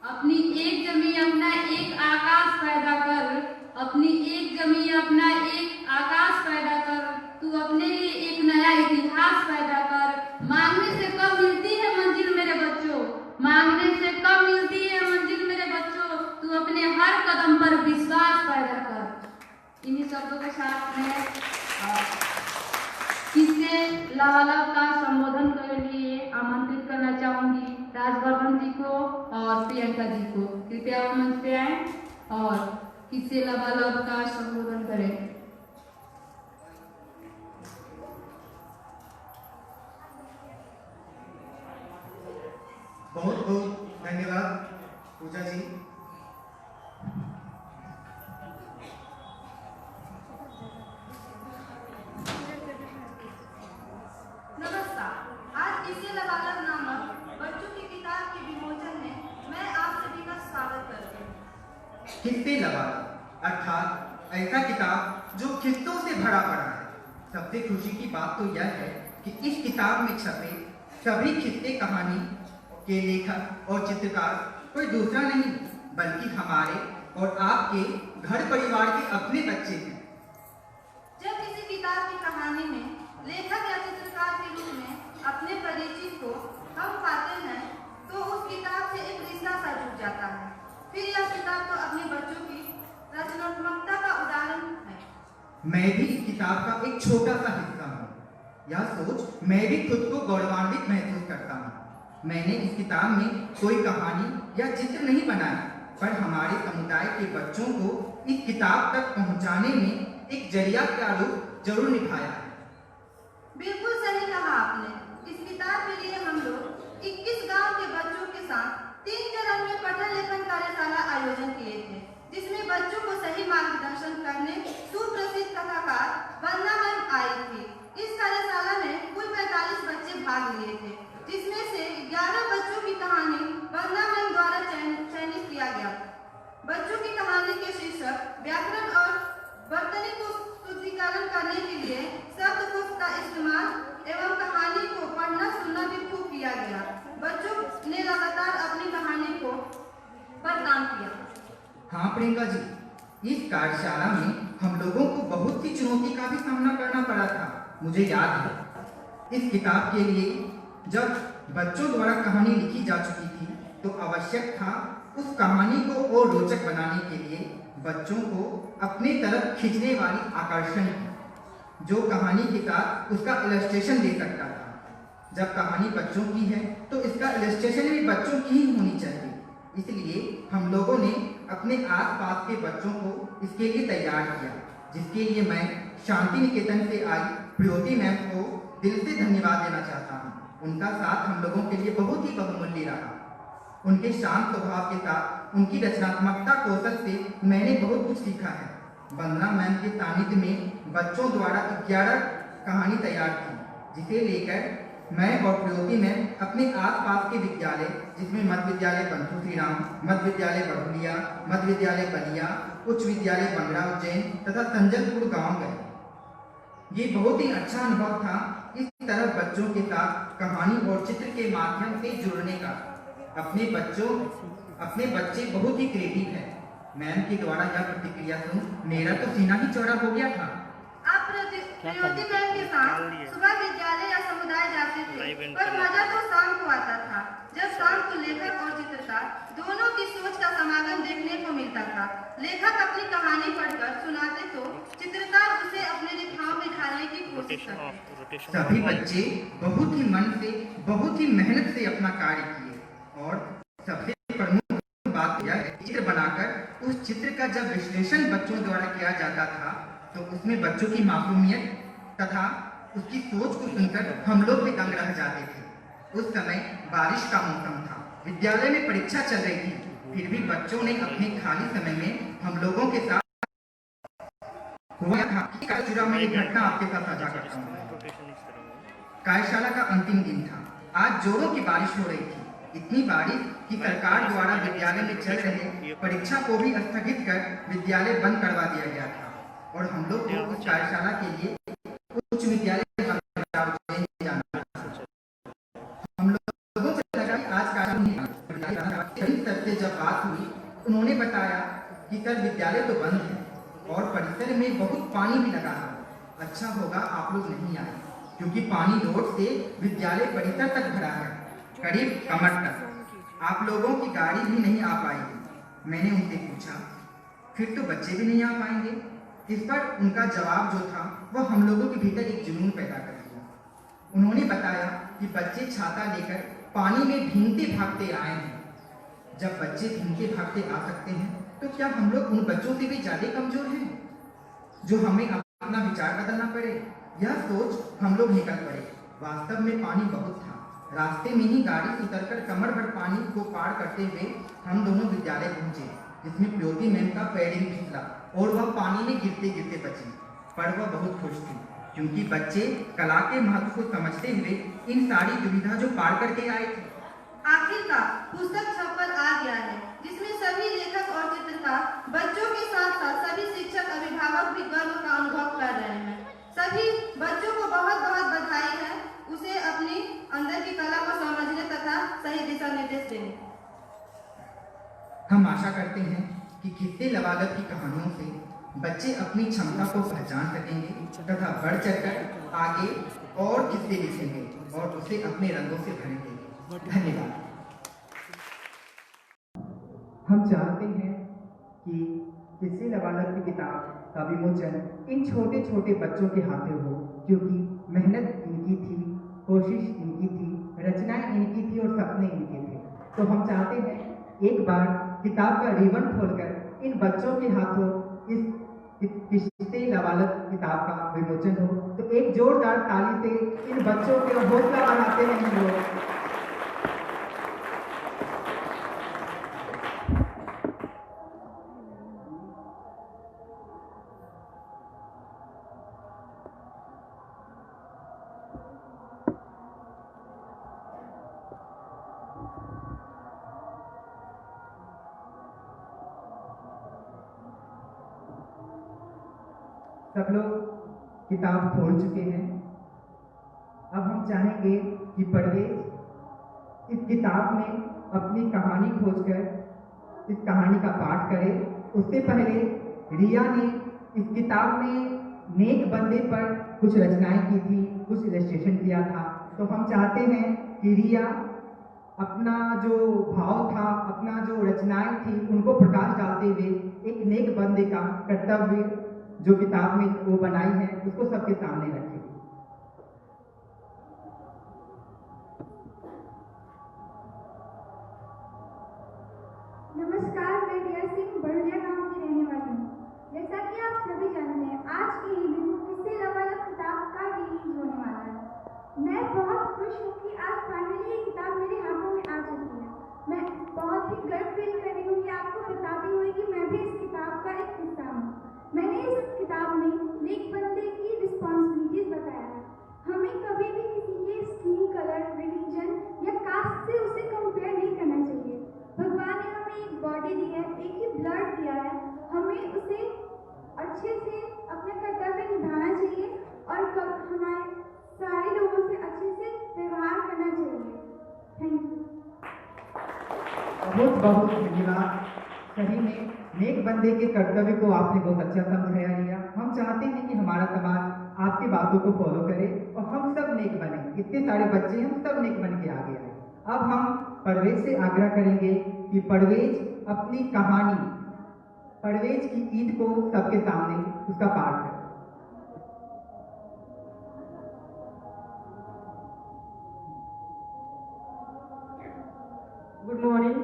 अपनी एक जमी अपना एक आकाश पैदा कर, अपनी एक जमी अपना एक आकाश पैदा कर, तू अपने लिए एक नया इतिहास पैदा कर। मांगने से कब मिलती है मंजिल मेरे बच्चों, मांगने से कब मिलती है मंजिल मेरे बच्चों, तू अपने हर कदम पर विश्वास पैदा कर। इन्हीं शब्दों के साथ में किससे लावालव का संबोधन के लिए आमंत्रित करना चाहूंगी राजवर्धन जी को और प्रियंका जी को। कृपया वो मंच पे आए और किससे लावालव का संबोधन करें। बहुत बहुत धन्यवाद पूजा जी। नमस्कार। आज किससे लावालव नामक बच्चों की किताब के विमोचन में मैं आप सभी का स्वागत करती हूँ। किस्से लावालव अर्थात ऐसा किताब जो किस्सों से भरा पड़ा है। सबसे खुशी की बात तो यह है कि इस किताब में छपे सभी किस्से कहानी के लेखक और चित्रकार कोई दूसरा नहीं बल्कि हमारे और आपके घर परिवार के अपने बच्चे हैं। जब किसी किताब की कहानी में लेखक या चित्रकार के रूप में अपने परिचित को हम पाते हैं तो उस किताब से एक रिश्ता सा जुड़ जाता है। फिर यह किताब तो अपने बच्चों की रचनात्मकता का उदाहरण है। मैं भी इस किताब का एक छोटा सा हिस्सा हूँ। यह सोच मैं भी खुद को गौरवान्वित महसूस करता हूँ। मैंने इस किताब में कोई कहानी या चित्र नहीं बनाया, पर हमारे समुदाय के बच्चों को इस किताब तक पहुँचाने में एक जरिया का रूप जरूर निभाया है। बिल्कुल सही कहा आपने। इस किताब के लिए हम लोग 21 गांव के बच्चों के साथ 3 चरण में पठन लेखन कार्यशाला आयोजन किए थे, जिसमें बच्चों को सही मार्गदर्शन करने सुप्रसिद्ध कथाकार वंदना मैम आई थी। इस कार्यशाला में कुल 45 बच्चे भाग लिए थे, जिसमें से 11 बच्चों की कहानी वंदना मैम द्वारा चयनित किया गया। बच्चों की कहानी के शीर्षक व्याकरण और वर्तनी को शुद्धिकरण करने के लिए शब्दकोश का इस्तेमाल एवं कहानी को पढ़ना सुनना भी खूब किया गया। बच्चों ने लगातार अपनी कहानी को पर काम किया। हाँ प्रियंका जी, इस कार्यशाला में हम लोगों को बहुत सी चुनौती का भी सामना करना पड़ा था। मुझे याद है इस किताब के लिए जब बच्चों द्वारा कहानी लिखी जा चुकी थी तो आवश्यक था उस कहानी को और रोचक बनाने के लिए बच्चों को अपनी तरफ खींचने वाली आकर्षण की, जो कहानी के साथ उसका इलस्ट्रेशन दे सकता था। जब कहानी बच्चों की है तो इसका इलस्ट्रेशन भी बच्चों की ही होनी चाहिए। इसलिए हम लोगों ने अपने आसपास के बच्चों को इसके लिए तैयार किया, जिसके लिए मैं शांति निकेतन से आई प्रियोति मैम को दिल से धन्यवाद देना चाहता हूँ। उनका साथ हम लोगों के लिए बहुत ही बहुमूल्य रहा। उनके शांत स्वभाव के साथ उनकी रचनात्मकता कौशल से मैंने बहुत कुछ सीखा है। वंदना मैम के सानिध्य में बच्चों द्वारा 11 कहानी तैयार की, जिसे लेकर मैं और प्रियोति मैम अपने आसपास के विद्यालय, जिसमें मध्य विद्यालय बंधु श्री राम, मध्य विद्यालय बढ़ुलिया, मध्य विद्यालय बलिया, उच्च विद्यालय बंगरा उज्जैन तथा संजलपुर गांव गए। ये बहुत ही अच्छा अनुभव था इस तरह बच्चों के साथ कहानी और चित्र के माध्यम से जुड़ने का। अपने बच्चे बहुत ही क्रिएटिव हैं। मैम के द्वारा यह प्रतिक्रिया सुन मेरा तो सीना ही चौड़ा हो गया था। आप प्रियोति मैम के साथ सुबह विद्यालय या समुदाय जाते थे, पर मजा तो शाम को आता था, जब शाम को लेखक और चित्रकार दोनों की सोच का समागम देखने को मिलता था। लेखक अपनी कहानी पढ़कर सुनाते तो चित्रकार उसे अपने रेखाओं में ढालने की कोशिश करते। सभी बच्चे बहुत ही मन से, बहुत ही मेहनत से अपना कार्य किए और सबसे प्रमुख बात यह है, चित्र बनाकर उस चित्र का जब विश्लेषण बच्चों द्वारा किया जाता था तो उसमें बच्चों की मासूमियत तथा उसकी सोच को सुनकर हम लोग भी दंग रह जाते थे। उस समय बारिश का मौसम था, विद्यालय में परीक्षा चल रही थी, फिर भी बच्चों ने अपने खाली समय में हम लोगों के साथ हुआ था कि जुड़ा मैं एक घटना आपके साथ साझा करता हूँ। कार्यशाला का अंतिम दिन था। आज जोरों की बारिश हो रही थी, इतनी बारिश कि सरकार द्वारा विद्यालय में चल रहे परीक्षा को भी स्थगित कर विद्यालय बंद करवा दिया गया था और हम लोग को उस कार्यशाला के लिए उच्च विद्यालय जाना। हम लोगों से लगा कि आज कार्यशाला से जब बात हुई, उन्होंने बताया कि सर विद्यालय तो बंद है और परिसर में बहुत पानी भी लगा है। अच्छा होगा आप लोग नहीं आए, क्योंकि पानी रोड से विद्यालय परिसर तक भरा है, करीब कमर तक। आप लोगों की गाड़ी भी नहीं आ पाएगी। मैंने उनसे पूछा, फिर तो बच्चे भी नहीं आ पाएंगे? इस पर उनका जवाब जो था वह हम लोगों के भीतर एक जुनून पैदा कर दिया। उन्होंने बताया कि बच्चे छाता लेकर पानी में भीगते भागते आए हैं। जब बच्चे भीगते भागते आ सकते हैं तो क्या हम लोग उन बच्चों से भी ज्यादा कमजोर हैं, जो हमें अपना विचार बदलना पड़े? यह सोच हम लोग निकल पड़े। वास्तव में पानी बहुत था। रास्ते में ही गाड़ी से उतरकर कमर भर पानी को पार करते हुए हम दोनों विद्यालय पहुंचे, जिसमें प्योती मैम का पैर भी फिसला और वह पानी में गिरते गिरते बची। पर वह बहुत खुश थी, क्योंकि बच्चे कला के महत्व को समझते हुए इन सारी दुविधा जो पार करके आए थे। आखिरकार पुस्तक छपकर आ गया है, जिसमें सभी लेखक और चित्रकार, बच्चों के साथ साथ सभी शिक्षक अभिभावक भी गर्व का अनुभव कर रहे हैं। सभी बच्चों को बहुत बहुत बधाई है, उसे अपनी अंदर की कला को समझने तथा सही दिशा निर्देश देने। हम आशा करते हैं कि किस्से लबालब की कहानियों से बच्चे अपनी क्षमता को पहचान सकेंगे तथा बढ़ चढ़कर आगे और किस्से लिखेंगे और उसे अपने रंगों से भरेंगे। धन्यवाद। हम चाहते हैं कि किस्से लबालब की किताब का विमोचन इन छोटे छोटे बच्चों के हाथों हो, क्योंकि मेहनत इनकी थी, कोशिश इनकी थी, रचनाएं इनकी थी और सपने इनके थे। तो हम चाहते हैं एक बार किताब का रिबन खोलकर इन बच्चों के हाथों इस किस्से लबालब किताब का विमोचन हो। तो एक जोरदार ताली से इन बच्चों के हौसला बढ़ाते हैं हम लोग। सब लोग किताब खोल चुके हैं। अब हम चाहेंगे कि परवेज इस किताब में अपनी कहानी खोजकर इस कहानी का पाठ करे। उससे पहले रिया ने इस किताब में नेक बंदे पर कुछ रचनाएं की थी, कुछ इलस्ट्रेशन किया था। तो हम चाहते हैं कि रिया अपना जो भाव था, अपना जो रचनाएं थी, उनको प्रकाश डालते हुए एक नेक बंदे का कर्तव्य जो किताब में वो बनाई है उसको सबके सामने रखें। नमस्कार, मैं रिया सिंह बड़ुलिया गांव की रहने वाली हूँ। जैसा कि आप सभी जानते हैं, आज के ही दिन किस्से लबालब किताब का रिलीज होने वाला है। मैं बहुत खुश हूँ कि आज फाइनली ये किताब मेरे हाथों में आ चुकी है। मैं बहुत ही गर्व फील कर रही हूँ कि आपको बताते हुए कि मैं भी इस किताब का एक हिस्सा हूँ। मैंने इस किताब में नेक बंदे की रिस्पॉन्सिबिलिटीज बताया है। हमें कभी भी किसी के स्किन कलर, रिलीजन या कास्ट से उसे कंपेयर नहीं करना चाहिए। भगवान ने हमें एक बॉडी दी है, एक ही ब्लड दिया है, हमें उसे अच्छे से अपने कर्तव्य निभाना चाहिए और हमारे सारे लोगों से अच्छे से व्यवहार करना चाहिए। Thank you. बहुत बहुत धन्यवाद। सही में नेक बंदे के कर्तव्य को आपने बहुत अच्छा समझाया रिया। हम चाहते हैं कि हमारा समाज आपकी बातों को फॉलो करे और हम सब नेक बने। इतने सारे बच्चे हम सब नेक बन के आगे आए। अब हम परवेज से आग्रह करेंगे कि परवेज अपनी कहानी, परवेज की ईद को सबके सामने उसका पाठ करें। गुड मॉर्निंग,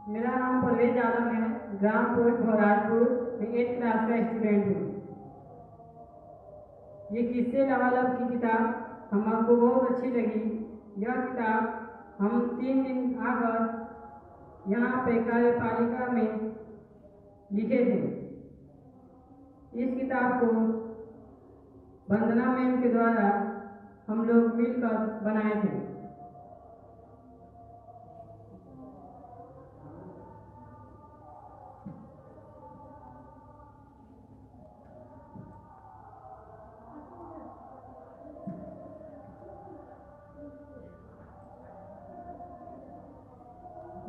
मेरा नाम परवेज आलम है, ग्राम पोस्ट भौराजपुर में 8th क्लास का स्टूडेंट हूँ। ये किस्से लबालब की किताब हमको बहुत अच्छी लगी। यह किताब हम 3 दिन आकर यहाँ पे कार्यपालिका में लिखे थे। इस किताब को वंदना मैम के द्वारा हम लोग मिलकर बनाए थे।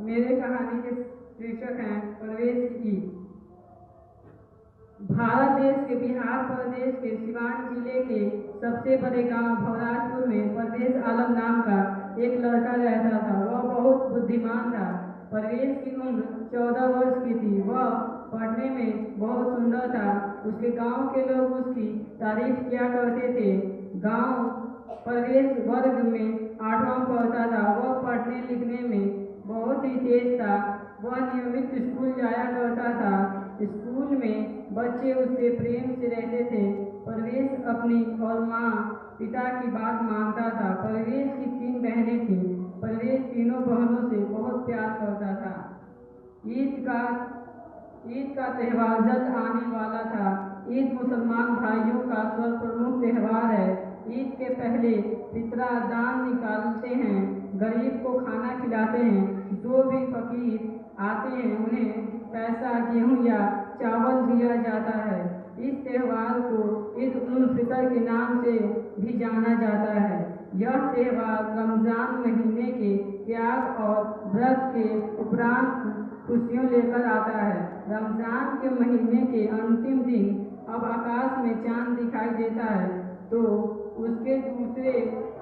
मेरे कहानी के शीर्षक हैं परवेश की। भारत देश के बिहार प्रदेश के सिवान जिले के सबसे बड़े गांव भवराजपुर में परवेश आलम नाम का एक लड़का रहता था। वह बहुत बुद्धिमान था। परवेश की उम्र 14 वर्ष की थी। वह पढ़ने में बहुत सुंदर था। उसके गांव के लोग उसकी तारीफ किया करते थे। गांव परवेश वर्ग में 8वां पढ़ता था। वह पढ़ने लिखने में बहुत ही तेज था। वह नियमित स्कूल जाया करता था। स्कूल में बच्चे उससे प्रेम से रहते थे। परवेश अपनी और माँ पिता की बात मानता था। परवेश की 3 बहनें थीं। परवेश तीनों बहनों से बहुत प्यार करता था। ईद का त्यौहार जल्द आने वाला था। ईद मुसलमान भाइयों का सर्वप्रमुख त्यौहार है। ईद के पहले फितरा दान निकालते हैं, गरीब को खाना खिलाते हैं। जो भी फकीर आते हैं उन्हें पैसा, गेहूं या चावल दिया जाता है। इस त्यौहार को ईद उल फितर के नाम से भी जाना जाता है। यह त्यौहार रमजान महीने के त्याग और व्रत के उपरांत खुशियों लेकर आता है। रमजान के महीने के अंतिम दिन अब आकाश में चांद दिखाई देता है तो उसके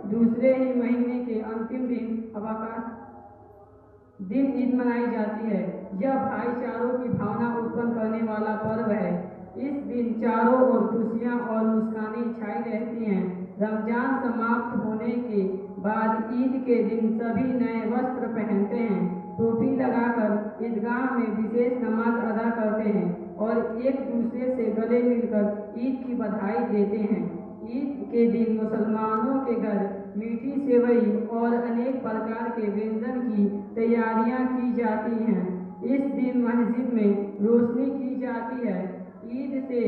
दूसरे ही महीने के अंतिम दिन ईद मनाई जाती है। यह भाईचारों की भावना उत्पन्न करने वाला पर्व है। इस दिन चारों ओर खुशियां और मुस्कानें छाई रहती हैं। रमजान समाप्त होने के बाद ईद के दिन सभी नए वस्त्र पहनते हैं, टोपी लगाकर ईदगाह में विशेष नमाज अदा करते हैं और एक दूसरे से गले मिलकर ईद की बधाई देते हैं। ईद के दिन मुसलमानों के घर मीठी सेवई और अनेक प्रकार के व्यंजन की तैयारियां की जाती हैं। इस दिन मस्जिद में रोशनी की जाती है। ईद से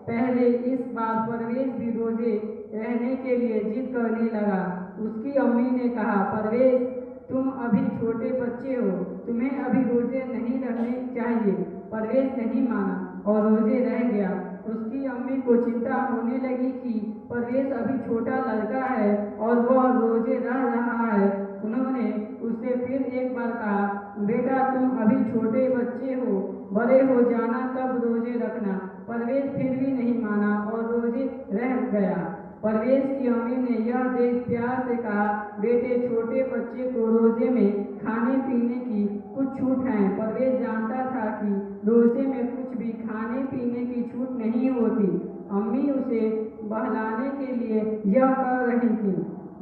पहले इस बार परवेश भी रोजे रहने के लिए जिद करने लगा। उसकी अम्मी ने कहा, परवेश तुम अभी छोटे बच्चे हो, तुम्हें अभी रोजे नहीं रखने चाहिए। परवेश नहीं माना और रोजे रह गया। उसकी अम्मी को चिंता होने लगी कि परवेश अभी छोटा लड़का है और वह रोजे रह रहा है। उन्होंने उससे फिर एक बार कहा, बेटा तुम अभी छोटे बच्चे हो, बड़े हो जाना तब रोजे रखना। परवेश फिर भी नहीं माना और रोजे रह गया। परवेश की अम्मी ने यह देख प्यार से कहा, बेटे छोटे बच्चे को रोजे में खाने पीने की कुछ छूट है। परवेश जानता था कि रोजे में कुछ भी खाने पीने की छूट नहीं होती। अम्मी उसे बहलाने के लिए यह कर रही थी।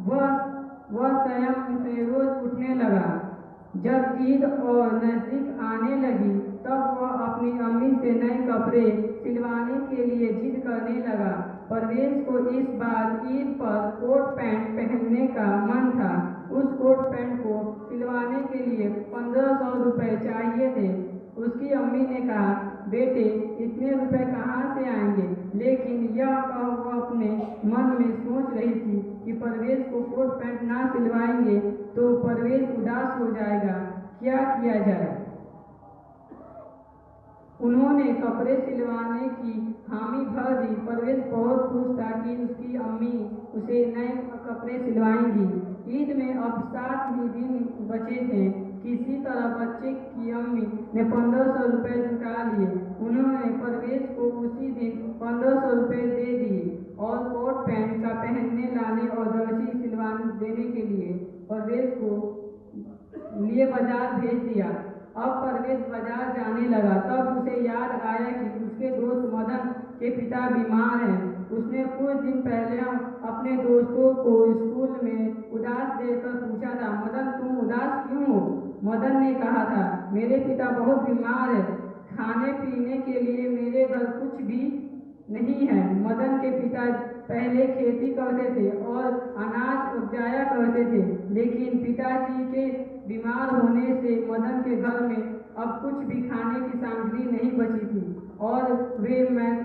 वह स्वयं से रोज उठने लगा। जब ईद और नजदीक आने लगी तब वह अपनी अम्मी से नए कपड़े सिलवाने के लिए जिद करने लगा। परवेश को इस बार ईद पर कोट पैंट पहनने का मन था। उस कोट पैंट को सिलवाने के लिए 1500 रुपये चाहिए थे। उसकी अम्मी ने कहा, बेटे इतने रुपए कहाँ से आएंगे? लेकिन यह कह वह अपने मन में सोच रही थी कि परवेश को कोट पैंट ना सिलवाएंगे तो परवेश उदास हो जाएगा। क्या किया जाए? उन्होंने कपड़े सिलवाने की हामी भर दी। परवेश बहुत खुश था कि उसकी अम्मी उसे नए कपड़े सिलवाएंगी। ईद में अब 7 ही दिन बचे थे। किसी तरह बच्चे की अम्मी ने 1500 रुपये जुटा लिए। उन्होंने परवेश को उसी दिन 1500 रुपये दे दिए और कोट पैंट का पहनने लाने और दर्जी सिलवाने देने के लिए परवेश को लिए बाजार भेज दिया। अब परवेश बाजार जाने लगा तब उसे याद आया कि उसके दोस्त मदन के पिता बीमार हैं। उसने कुछ दिन पहले अपने दोस्तों को स्कूल में उदास देखकर पूछा था, मदन तुम उदास क्यों हो? मदन ने कहा था, मेरे पिता बहुत बीमार है, खाने पीने के लिए मेरे घर कुछ भी नहीं है। मदन के पिता पहले खेती करते थे और अनाज उपजाया करते थे, लेकिन पिताजी के बीमार होने से मदन के घर में अब कुछ भी खाने की सामग्री नहीं बची थी और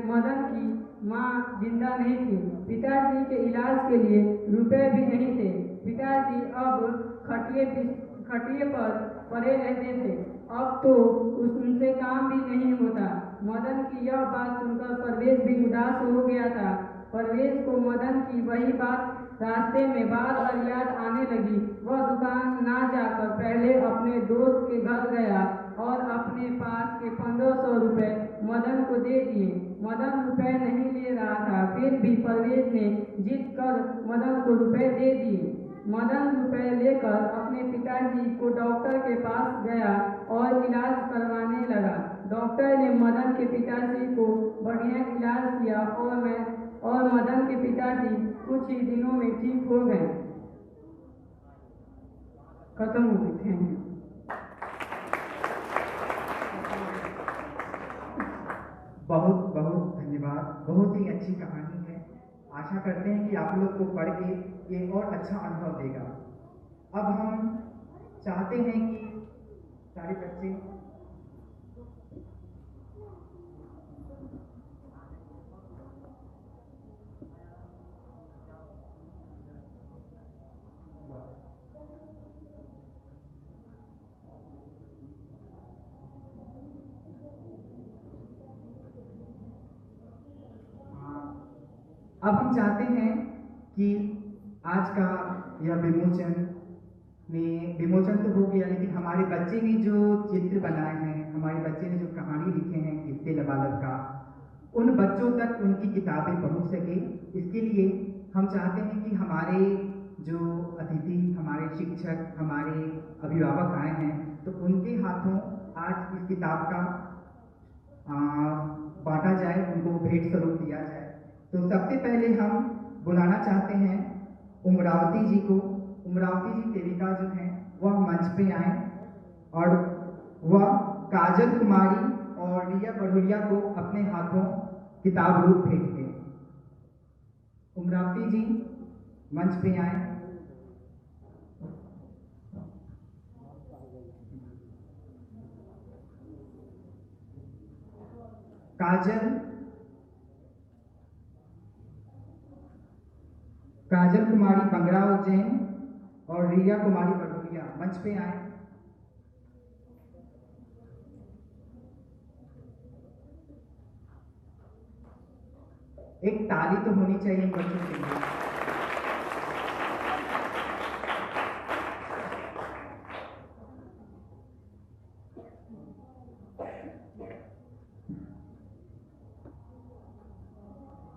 मदन की माँ जिंदा नहीं थी। पिताजी के इलाज के लिए रुपए भी नहीं थे। पिताजी अब खटिए पर पड़े रहते थे। अब तो उनसे काम भी नहीं होता। मदन की यह बात सुनकर परवेश भी उदास हो गया था। परवेश को मदन की वही बात रास्ते में बार बार याद आने लगी। वह दुकान ना जाकर पहले अपने दोस्त के घर गया और अपने पास के 1500 रुपए मदन को दे दिए। मदन रुपए नहीं ले रहा था, फिर भी परवेज ने जिद कर मदन को रुपए दे दिए। मदन रुपए लेकर अपने पिताजी को डॉक्टर के पास गया और इलाज करवाने लगा। डॉक्टर ने मदन के पिताजी को बढ़िया इलाज किया और मदन के पिताजी कुछ ही दिनों में ठीक हो गए। खत्म हो गई। Thank you. बहुत बहुत धन्यवाद। बहुत ही अच्छी कहानी है। आशा करते हैं कि आप लोग को पढ़ के ये और अच्छा अनुभव देगा। अब हम चाहते हैं कि सारे बच्चे अब हम चाहते हैं कि आज का यह विमोचन तो हो गया, लेकिन हमारे बच्चे ने जो चित्र बनाए हैं, हमारे बच्चे ने जो कहानी लिखे हैं किस्से लबालब का, उन बच्चों तक उनकी किताबें पहुंच सके। इसके लिए हम चाहते हैं कि हमारे जो अतिथि, हमारे शिक्षक, हमारे अभिभावक आए हैं, तो उनके हाथों आज इस किताब का बांटा जाए, उनको भेंट स्वरूप दिया जाए। तो सबसे पहले हम बुलाना चाहते हैं उमरावती जी को। उमरावती जी देविका जो हैं वह मंच पे आए और वह काजल कुमारी और रिया बढ़ुरिया को अपने हाथों किताब रूप भेंट दें। उमरावती जी मंच पे आए। काजल कुमारी बंगड़ा उज्जैन और रिया कुमारी बढ़ुरिया मंच पे आए। एक ताली तो होनी चाहिए इन बच्चों के लिए।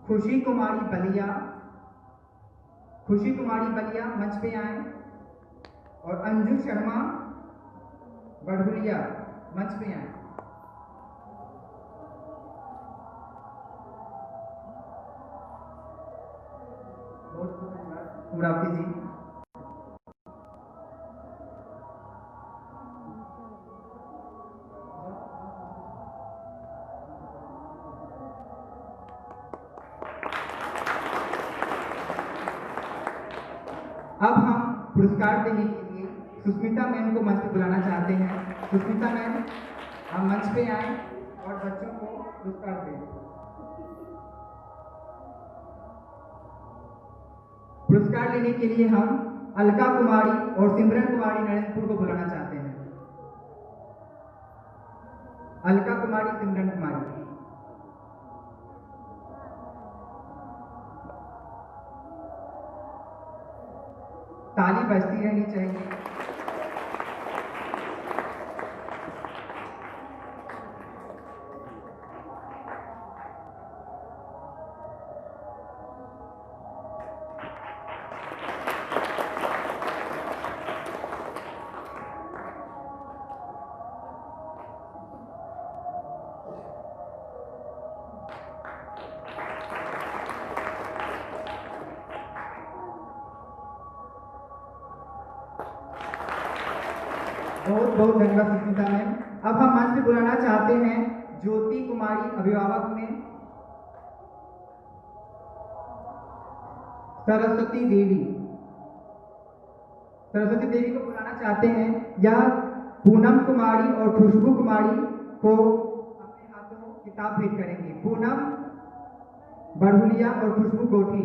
खुशी कुमारी बलिया मंच पे आए और अंजू शर्मा बढ़ुरिया मंच पे आए। बहुत धन्यवाद उमरावती जी। अब हम पुरस्कार देने के लिए सुष्मिता मैम को मंच पर बुलाना चाहते हैं। सुष्मिता मैम, हम मंच पे आए और बच्चों को पुरस्कार दें। पुरस्कार लेने के लिए हम अलका कुमारी और सिमरन कुमारी नरेंद्रपुर को बुलाना चाहते हैं। अलका कुमारी, सिमरन कुमारी। ताली बजती रहनी चाहिए। बहुत बहुत धन्यवाद सुष्मिता मैम। अब हम मंच पे बुलाना चाहते हैं ज्योति कुमारी, अभिभावक में सरस्वती देवी को बुलाना चाहते हैं। यह पूनम कुमारी और खुशबू कुमारी को अपने हाथों किताब भेंट करेंगे। पूनम बढ़ुलिया और खुशबू गोठी।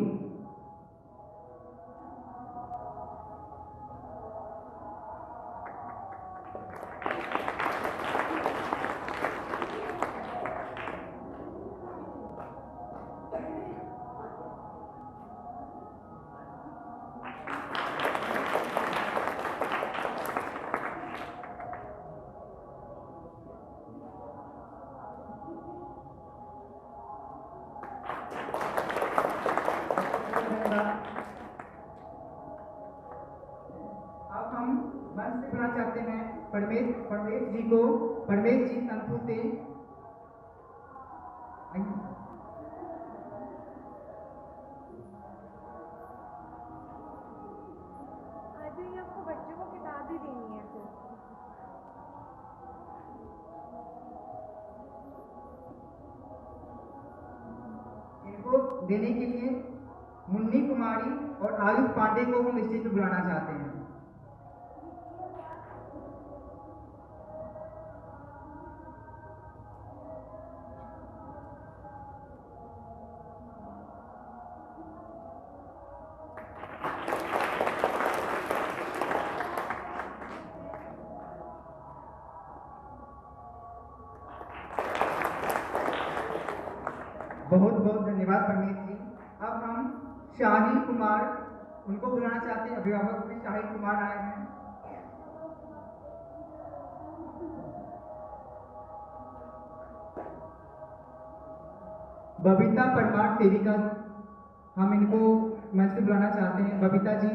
हैं परमेश जी को। परमेश जी संतु से आइए। आज ही आपको बच्चों को किताब ही देनी है फिर। इनको देने के लिए मुन्नी कुमारी और आयुष पांडे को हम स्टेज पर बुलाना चाहते हैं। बहुत बहुत धन्यवाद परमेश जी। अब हम शाहिल कुमार उनको बुलाना चाहते हैं। अभिभावक में शाहिल कुमार आए हैं। बबीता परमार सेविका, हम इनको मंच पे बुलाना चाहते हैं। बबीता जी,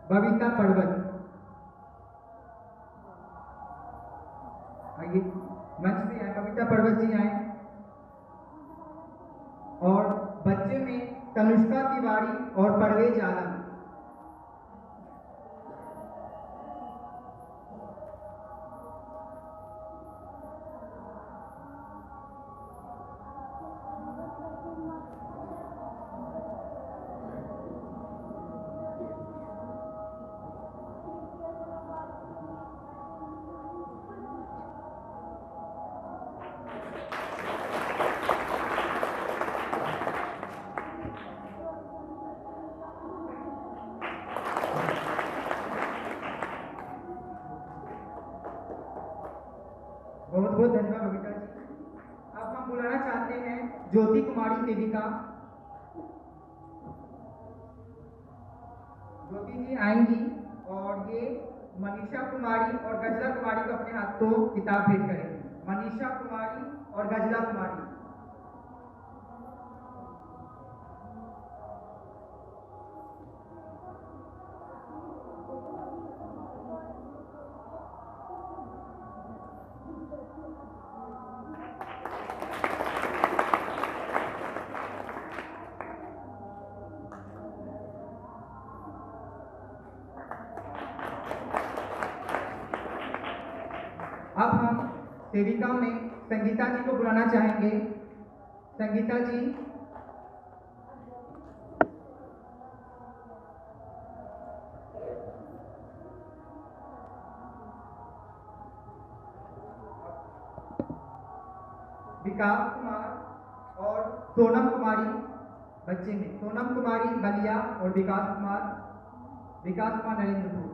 बबीता पर्वत आइए मंच पे आए। बबीता पर्वत जी आए। और बच्चे में तनुष्का तिवारी और परवेज आलम। बहुत बहुत धन्यवाद बबीता जी। अब हम बुलाना चाहते हैं ज्योति कुमारी सेविका। ज्योति जी आएंगी और ये मनीषा कुमारी और गजला कुमारी को अपने हाथों किताब भेंट करेंगी। मनीषा कुमारी और गजला कुमारी। अब हम सेविका में संगीता जी को बुलाना चाहेंगे। संगीता जी, विकास कुमार और सोनम कुमारी, बच्चे में सोनम कुमारी बलिया और विकास कुमार नरेंद्रपुर।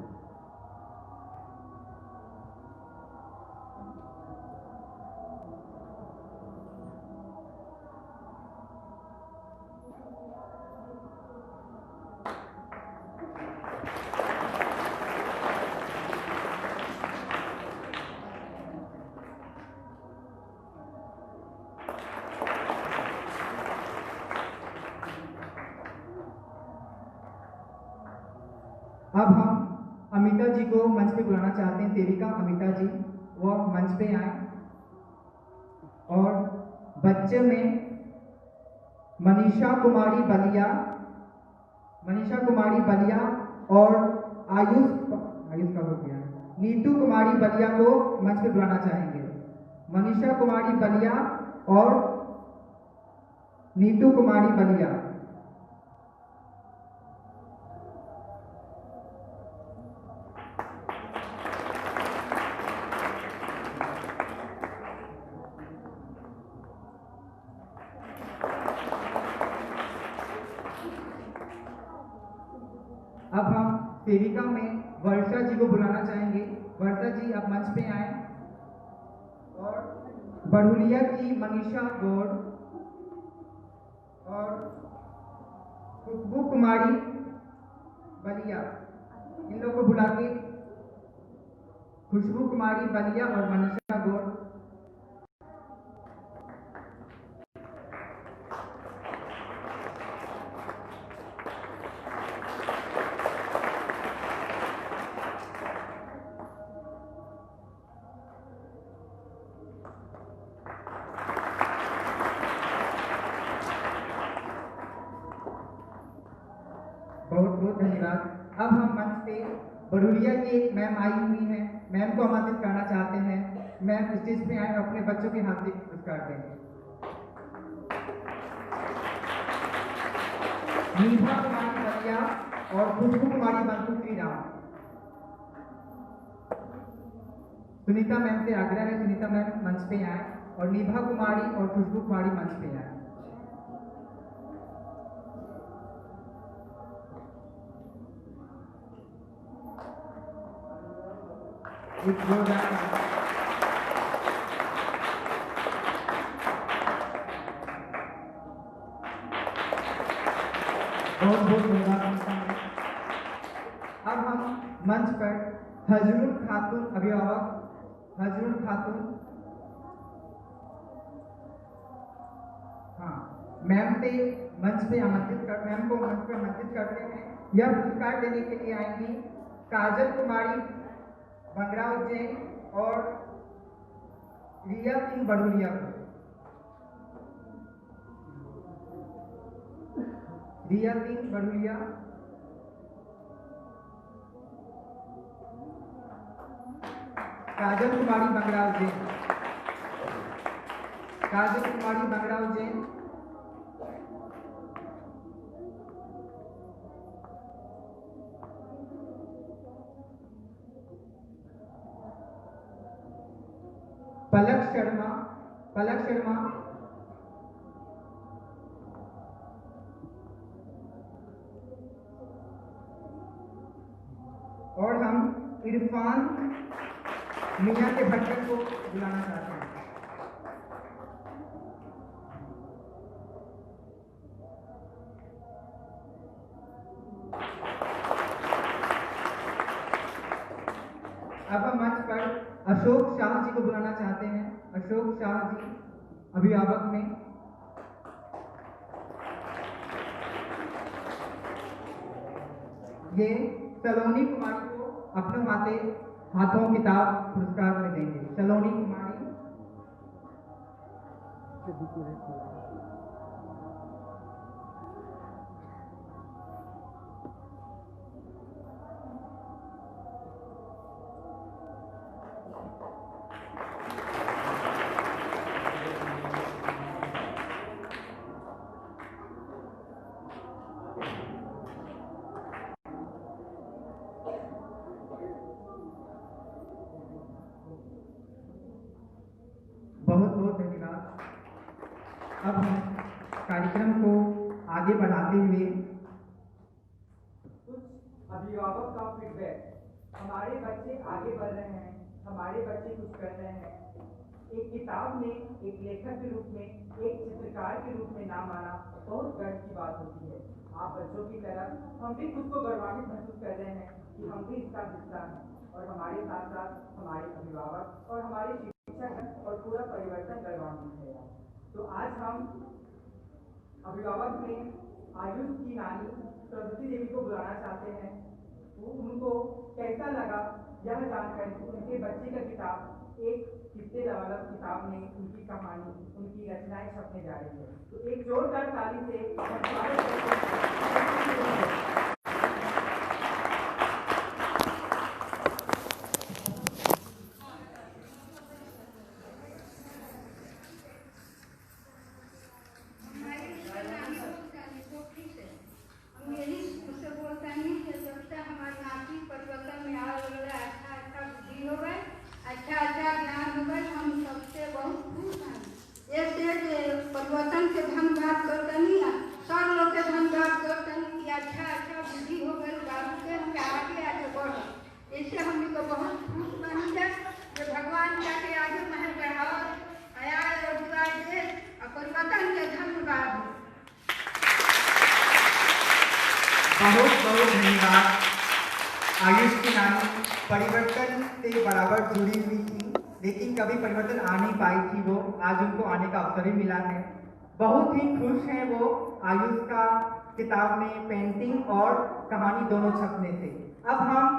अब हम अमिता जी को मंच पे बुलाना चाहते हैं। सेविका अमिता जी, वह मंच पे आए। और बच्चे में मनीषा कुमारी बलिया और आयुष का हो गया नीतू कुमारी बलिया को मंच पे बुलाना चाहेंगे। मनीषा कुमारी बलिया और नीतू कुमारी बलिया। अब हम सेविका में वर्षा जी को बुलाना चाहेंगे। वर्षा जी आप मंच पे आए। और बड़ुलिया की मनीषा गौड़ और खुशबू कुमारी बलिया, इन लोगों को बुला के खुशबू कुमारी बलिया और मनीषा गौड़। बहुत धन्यवाद। अब हम मंच पे बड़ुलिया की एक मैम आई हुई हैं, मैम को आमंत्रित करना चाहते हैं। मैम स्टेज पे आए और अपने बच्चों के हार्दिक पुरस्कार देंगे। नीभा कुमारी बलिया और खुशबू कुमारी बंधु श्री राम। सुनीता मैम से आग्रह है, सुनीता मैम मंच पे आए और नीभा कुमारी और खुशबू कुमारी मंच पे आए। एक जोरदार बहुत बहुत धन्यवाद। अब हम मंच पर हजरुल खातून अभिभावक हजरुल खातून मैम से मंच पे मैम को मंच पे आमंत्रित करते हैं। यह पुरस्कार देने के लिए आएंगी काजल कुमारी बंगराव जैन और रिया सिंह बड़ुलिया को। रिया सिंह बड़ुलिया, काजल कुमारी बंगराव जैन, काजल कुमारी बंगराव जैन, पलक शर्मा, पलक शर्मा, और हम इरफान मियां के भट्टर को बुलाना चाहते हैं। अब हम मंच पर अशोक शाह जी को बुलाना चाहते हैं। अशोक शाह जी अभिभावक में। ये सलोनी कुमारी को अपने हाथों किताब पुरस्कार में देंगे। सलोनी कुमारी, बहुत बहुत धन्यवाद। अब हम कार्यक्रम को आगे बढ़ाते हुए कुछ अभिभावक का फीडबैक। हमारे बच्चे आगे बढ़ रहे हैं, हमारे बच्चे कुछ कर रहे हैं। एक किताब में एक लेखक के रूप में, एक चित्रकार के रूप में नाम आना बहुत गर्व की बात होती है। आप बच्चों की तरह हम भी खुद को गौरवान्वित महसूस कर रहे हैं कि हम भी इसका हिस्सा हैं, और हमारे साथ साथ हमारे अभिभावक और हमारे शिक्षक और पूरा परिवर्तन गौरवान्वित है। तो आज हम अभिभावक में आयुष की नानी सरस्वती देवी को बुलाना चाहते हैं। वो उनको कैसा लगा यह जानकर उनके बच्चे का किताब एक किस्से वाला किताब में उनकी कहानी, उनकी रचनाएं छपने जा रही है। तो एक जोरदार ताली से परिवर्तन के धन्यवाद करतनी, सब लोग के धन्यवाद करतनी कि अच्छा बुद्धि हो गई बाबू के, हम आगे बढ़। इससे हमने को बहुत खुश बनी है कि भगवान जाके आगे महल बढ़ाओ आया और दुआ दे और परिवर्तन के धन्यवाद। बहुत बहुत धन्यवाद। आयुष की नानी परिवर्तन से बराबर जुड़ी हुई थी, लेकिन कभी परिवर्तन आ नहीं पाई थी। वो आज उनको आने का अवसर भी मिला है। बहुत ही खुश हैं वो आयुष का किताब में पेंटिंग और कहानी दोनों छपने से। अब हम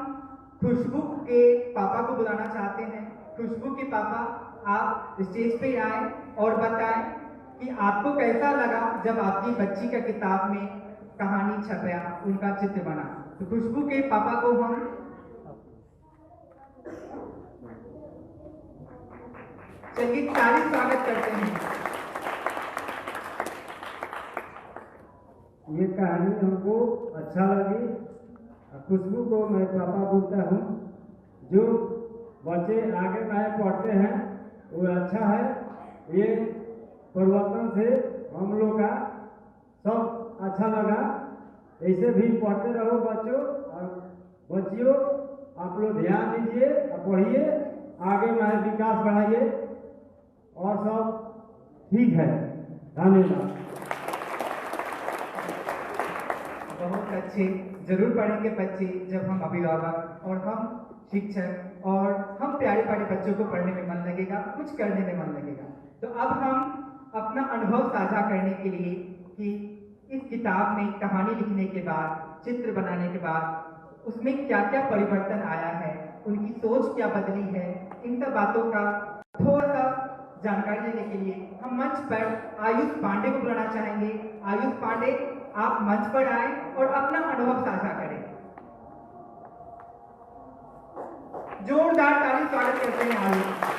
खुशबू के पापा को बुलाना चाहते हैं। खुशबू के पापा, आप स्टेज पे आए और बताएं कि आपको कैसा लगा जब आपकी बच्ची का किताब में कहानी छपया, उनका चित्र बना। तो खुशबू के पापा को हम चलिए ताली स्वागत करते हैं। ये कहानी हमको अच्छा लगी। खुशबू को मैं पापा बोलता हूँ। जो बच्चे आगे नए पढ़ते हैं वो अच्छा है। ये परिवर्तन से हम लोग का सब अच्छा लगा। ऐसे भी पढ़ते रहो बच्चों और बच्चियों, आप लोग ध्यान दीजिए और पढ़िए, आगे नए विकास बढ़ाइए और सब ठीक है। धन्यवाद। बहुत अच्छे, जरूर पढ़ेंगे बच्चे जब हम अभिभावक और हम शिक्षक और हम प्यारे प्यारे बच्चों को पढ़ने में मन लगेगा, कुछ करने में मन लगेगा। तो अब हम अपना अनुभव साझा करने के लिए कि इस किताब में कहानी लिखने के बाद, चित्र बनाने के बाद उसमें क्या क्या परिवर्तन आया है, उनकी सोच क्या बदली है, इन सब बातों का थोड़ा सा जानकारी लेने के लिए हम मंच पर आयुष पांडे को बुलाना चाहेंगे। आयुष पांडे, आप मंच पर आए और अपना अनुभव साझा करें। जोरदार ताली स्वागत करते हैं आयुष।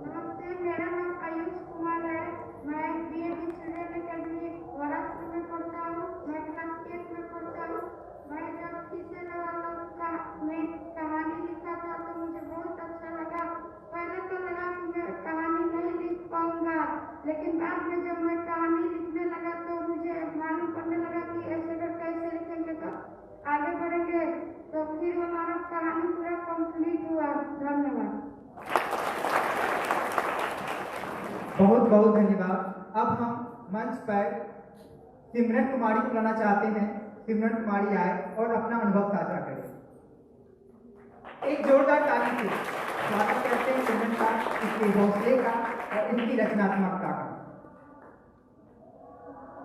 नमस्ते, मेरा नाम आयुष कुमार है। मैं BM स्टूडेंट अकेडमी गोरखपुर में पढ़ता हूँ। मैं क्लास 8 में पढ़ता हूँ। मैं जब किसी में कहानी लिखा था तो मुझे बहुत अच्छा लगा। पहले तो लगा कि मैं कहानी नहीं लिख पाऊंगा, लेकिन बाद में जब मैं कहानी लिखने लगा तो मुझे मालूम पड़ने लगा कि ऐसे अगर कैसे लिखेंगे तो आगे बढ़ेंगे। तो फिर हमारा कहानी पूरा कंप्लीट हुआ। धन्यवाद। बहुत बहुत धन्यवाद। अब हम मंच पर सिमरन कुमारी को बुलाना चाहते हैं। सिमरन कुमारी आए और अपना अनुभव साझा करें। एक जोरदार ताली से स्वागत करते हैं सिमरन का, इसके हौसले का और इनकी रचनात्मकता का।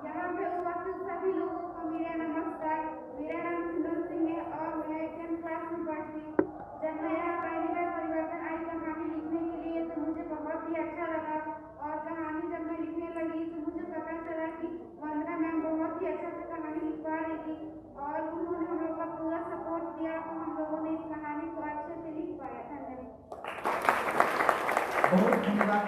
यहाँ पे उपस्थित सभी लोगों को मेरा नमस्कार। मेरा नाम सिमरन सिंह है और मैं 10th क्लास में पढ़ती हूँ। जब मैं यहाँ पहली बार परिवर्तन आई कहानी लिखने के लिए तो मुझे बहुत ही अच्छा लगा और कहानी जब मैं लिखने लगी तो मुझे पता चला कि वंदना मैम बहुत ही अच्छा से कहानी लिखवा रही थी और उन्होंने हम लोग का पूरा सपोर्ट दिया और हम लोगों ने इस कहानी को अच्छे से लिख पाया। धन्यवाद। बहुत धन्यवाद।